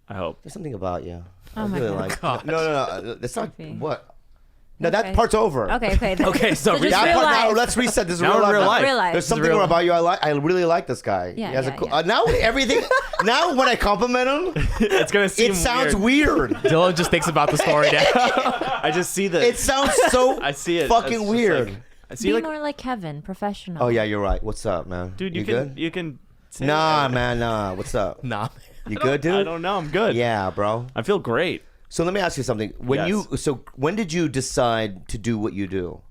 I hope. There's something about you. Oh I my really God. like. God. No. That's not Sophie. what. No, that Okay. part's over. Okay. Okay, so just That real part, now, life. let's reset. This is Now real in real life. life. Real life. There's something real- about you I like. I really like this guy. Yeah, He has yeah, a cool, yeah. now everything. Now when I compliment him, It's gonna seem it sounds weird. Dillon just thinks about the story now. I just see the. It sounds so I see it. fucking It's just weird. like- I see Be like, more like Kevin, professional. Oh yeah, you're right. What's up, man? dude, you good? can. Say Nah, whatever. man, nah. What's up? Nah. You good, dude? I don't know. I'm good. Yeah, bro. I feel great. So let me ask you something. When did you decide to do what you do?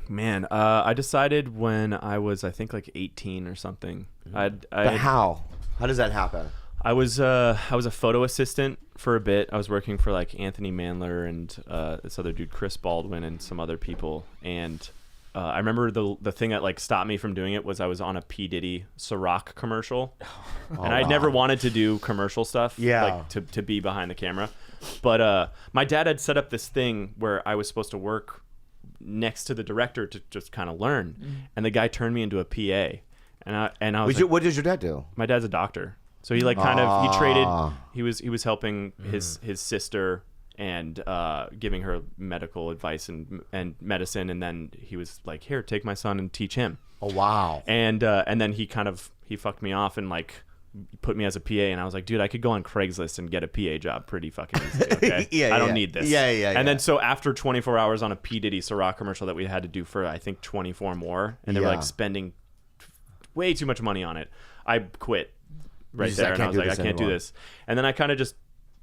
Man, I decided when I was, I think, like 18 or something. But how? How does that happen? I was a photo assistant for a bit. I was working for like Anthony Mandler and this other dude, Chris Baldwin, and some other people. And I remember the thing that like stopped me from doing it was I was on a P. Diddy Ciroc commercial, and I'd never wanted to do commercial stuff. Yeah. like to be behind the camera. But my dad had set up this thing where I was supposed to work next to the director to just kind of learn, and the guy turned me into a PA, and I was like, What does your dad do? my dad's a doctor, so he like kind of he traded. He was helping his sister and giving her medical advice and medicine, and then he was like, "Here, take my son and teach him." Oh wow. And then he fucked me off and like put me as a PA, and I was like, dude, I could go on Craigslist and get a PA job pretty fucking easily. Okay, Yeah, I don't yeah. need this. Yeah. And then so after 24 hours on a P. Diddy Ciroc commercial that we had to do for I think 24 more, and they were Yeah. like spending way too much money on it, I quit right just there, like, and I "Can't was do like, I this can't do anymore." this. And then I kind of just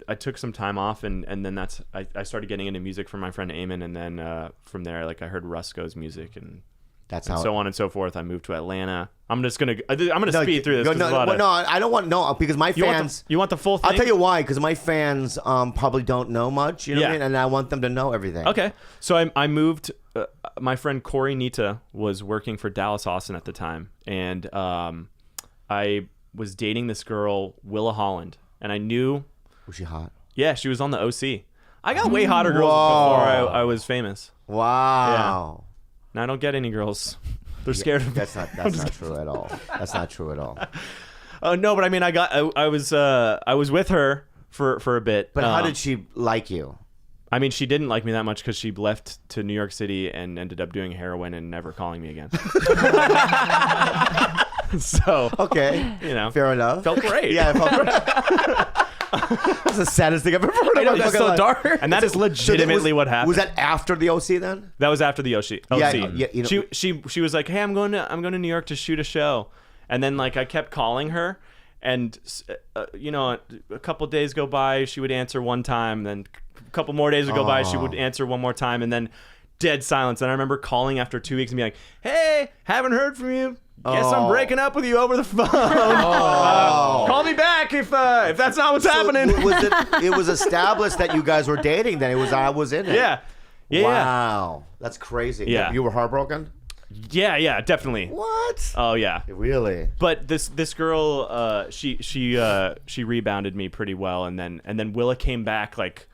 I took some time off, and then I started getting into music from my friend Eamon, and then from there like I heard Rusko's music and That's and how. so on and so forth. I moved to Atlanta. I'm gonna speed through this. 'cause No, there's a lot of- I don't want because my you fans. want the full thing? I'll tell you why, because my fans probably don't know much, you know what I Yeah. mean? And I want them to know everything. Okay. So I moved. My friend Corey Nita was working for Dallas Austin at the time, and I was dating this girl, Willa Holland, and I knew. Was she hot? Yeah, she was on the OC. I got way hotter girls before I was famous. Wow. Now I don't get any girls. They're scared of me. That's not true at all. That's not true at all. Oh no, but I mean, I was with her for a bit. But how did she like you? I mean, she didn't like me that much because she left to New York City and ended up doing heroin and never calling me again. So Okay. you know, Fair enough. felt great. Yeah, it felt great. That's the saddest thing I've ever heard. I know, in my it's fucking so life. dark. And that is legitimately what happened. Was that after the OC then? That was after the OC. Yeah, you know- She was like, "Hey, I'm going to New York to shoot a show," and then like I kept calling her, and you know, a couple days go by, she would answer one time, then a couple more days would go by, she would answer one more time, and then dead silence. And I remember calling after 2 weeks and being like, "Hey, haven't heard from you. Guess I'm breaking up with you over the phone. Call me back if that's not what's happening." It was established that you guys were dating. Then I was in it. Yeah. Wow, that's crazy. Yeah. You were heartbroken. Yeah, definitely. What? Oh yeah. Really? But this girl, she rebounded me pretty well, and then Willa came back like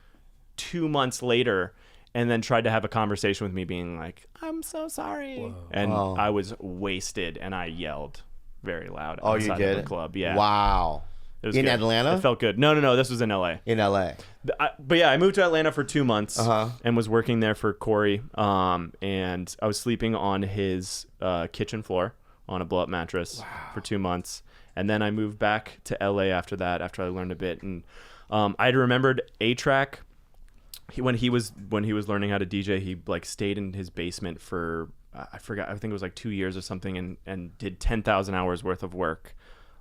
2 months later, and then tried to have a conversation with me, being like, "I'm so sorry," and I was wasted, and I yelled very loud outside you of did? the club. Yeah. Wow. It was In good. Atlanta? It felt good. No, this was in LA. In LA. But yeah, I moved to Atlanta for 2 months Uh-huh. and was working there for Corey. And I was sleeping on his kitchen floor on a blow-up mattress for 2 months. And then I moved back to LA after that, after I learned a bit. And I had remembered A-Track. When he was learning how to DJ, he like stayed in his basement for I forgot, I think it was like 2 years or something, and did 10,000 hours worth of work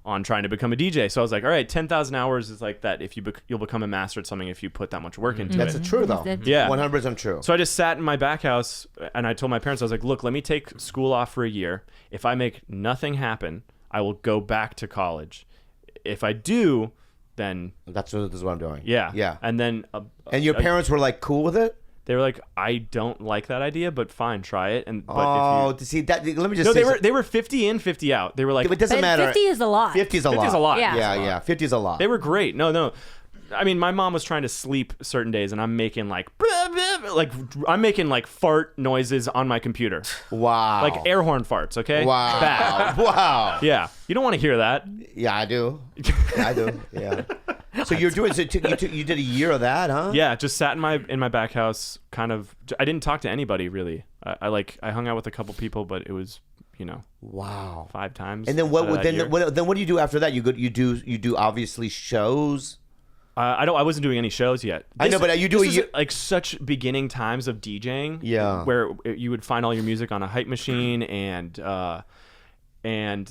on trying to become a DJ. So I was like, all right, 10,000 hours is like that. If you'll become a master at something if you put that much work into That's it. true though. Yeah. 100% true. So I just sat in my back house and I told my parents, I was like, look, let me take school off for a year. If I make nothing happen, I will go back to college. If I do, then this is what I'm doing. yeah. Yeah. And then And your parents were like cool with it? they were like, I don't like that idea, but fine, try it. And but Oh, to see that. Let me just no, say they were 50 in, 50 out. They were like, It doesn't But matter. 50 is a lot. 50 is a 50 lot. is a lot. Yeah. Yeah. 50 is a lot. They were great. No. I mean, my mom was trying to sleep certain days, and I'm making like I'm making like fart noises on my computer. Wow. Like air horn farts. Okay. Wow. Bad. Wow. Yeah. You don't want to hear that. Yeah, I do. I do. Yeah. So you're doing. So you did a year of that, huh? Yeah. Just sat in my back house. Kind of. I didn't talk to anybody really. I hung out with a couple people, but it was, Wow. 5 times. And then what do you do after that? You do obviously shows. I wasn't doing any shows yet. I know, but you do like such beginning times of DJing. Yeah. Where you would find all your music on a hype machine, and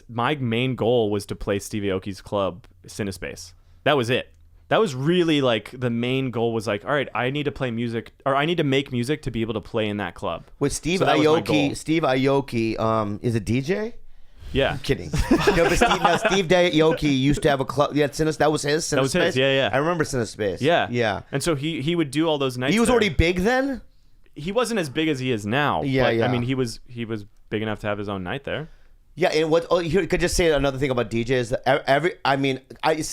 my main goal was to play Steve Aoki's club, Cinespace. That was it. That was really like the main goal was like, all right, I need to play music, or I need to make music to be able to play in that club. With Steve Aoki, is a DJ? Yeah. I'm kidding. But Steve Aoki used to have a club. Yeah, that was his. That was his. Yeah. I remember Cinespace. Yeah. And so he would do all those nights. He was there. already big then. He wasn't as big as he is now. Yeah, but, yeah. I mean, he was big enough to have his own night there. Yeah, and you could just say another thing about DJs.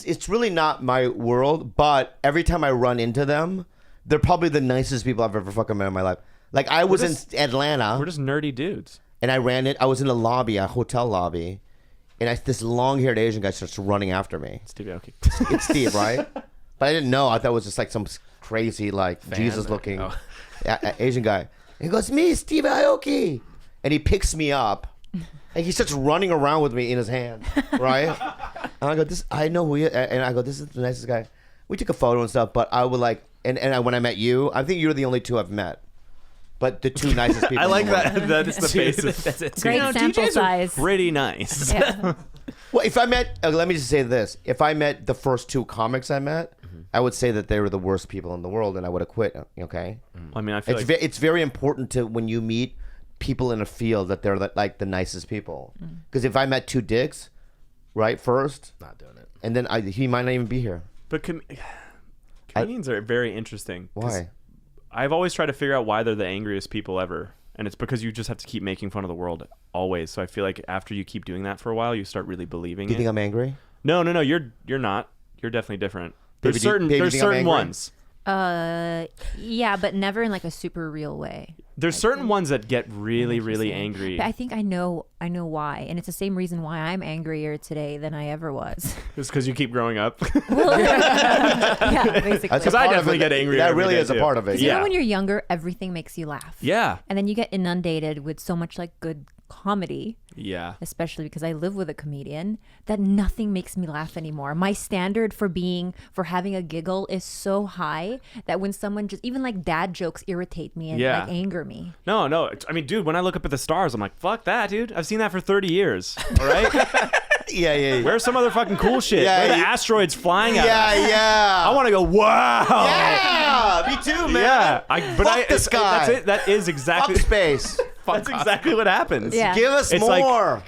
It's really not my world, but every time I run into them, they're probably the nicest people I've ever fucking met in my life. Like I was in Atlanta. We're just nerdy dudes. And I was in a hotel lobby, and this long-haired Asian guy starts running after me. Steve Aoki. It's Steve, right? But I didn't know. I thought it was just like some crazy, like Jesus-looking Asian guy. He goes, "Me, Steve Aoki," and he picks me up. And he starts running around with me in his hand, right? And I go, I know who he is. And I go, this is the nicest guy. We took a photo and stuff, but I would like, when I met you, I think you're the only two I've met. But the two nicest people. I like that. That's the basis. Great sample DJs size. Are pretty nice. Yeah. Well, if I met, let me just say this. If I met the first 2 comics I met, I would say that they were the worst people in the world and I would have quit, okay? I mean, I feel it's very important to, when you meet people in a field, that they're like the nicest people. Because if I met 2 dicks, right, first, not doing it, and then he might not even be here. But comedians are very interesting. Why? I've always tried to figure out why they're the angriest people ever, and it's because you just have to keep making fun of the world always. So I feel like after you keep doing that for a while, you start really believing Do you think I'm angry? No. You're not. You're definitely different. There's Baby, certain ones. Yeah, but never in like a super real way. There's certain ones that get really, really angry. But I think I know why, and it's the same reason why I'm angrier today than I ever was. It's because you keep growing up. Yeah, basically. Because I definitely get angry. That really is a part of it. You know, when you're younger, everything makes you laugh. Yeah. And then you get inundated with so much like good comedy. Yeah. Especially because I live with a comedian, that nothing makes me laugh anymore. My standard for having a giggle is so high that when someone even like dad jokes irritate me and like anger me. No. I mean, dude, when I look up at the stars, I'm like, fuck that, dude. I've seen that for 30 years. All right? Yeah. Where's some other fucking cool shit? Yeah, Where are the asteroids flying at us? Yeah. I want to go, wow. Yeah, me too, man. Yeah. Fuck the sky. That's it. That is exactly. Fuck space. That's exactly what happens. Yeah. Give us It's more.